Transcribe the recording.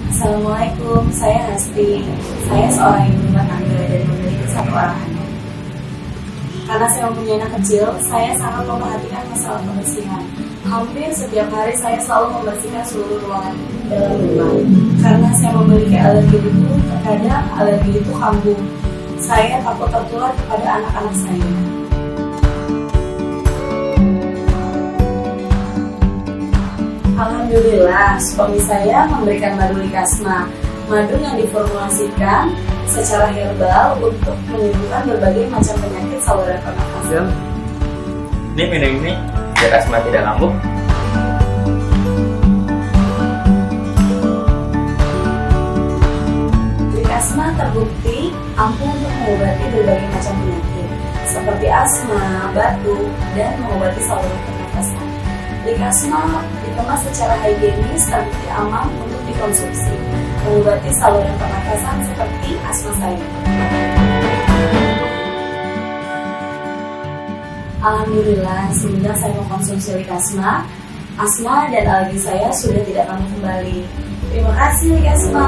Assalamualaikum, saya Hasti. Saya seorang ibu rumah tangga dan memiliki satu orang anak. Karena saya mempunyai anak kecil, saya sangat memperhatikan masalah kebersihan. Hampir setiap hari saya selalu membersihkan seluruh ruangan dalam rumah. Karena saya memiliki alergi debu, terkadang alergi itu kambuh. Saya takut tertular kepada anak-anak saya. Alhamdulillah, suami saya memberikan madu Likasma, madu yang diformulasikan secara herbal untuk menyembuhkan berbagai macam penyakit saluran pernafasan. Ini minum ini biar asma tidak kambuh. Likasma terbukti ampuh untuk mengobati berbagai macam penyakit seperti asma, batuk, dan mengobati saluran pernafasan. Likasma dikemas secara higienis terbukti aman untuk dikonsumsi, mengobati saluran pernafasan seperti asma saya. Alhamdulillah, semenjak saya mengkonsumsi Likasma, asma dan alergi saya sudah tidak kambuh kembali. Terima kasih Likasma.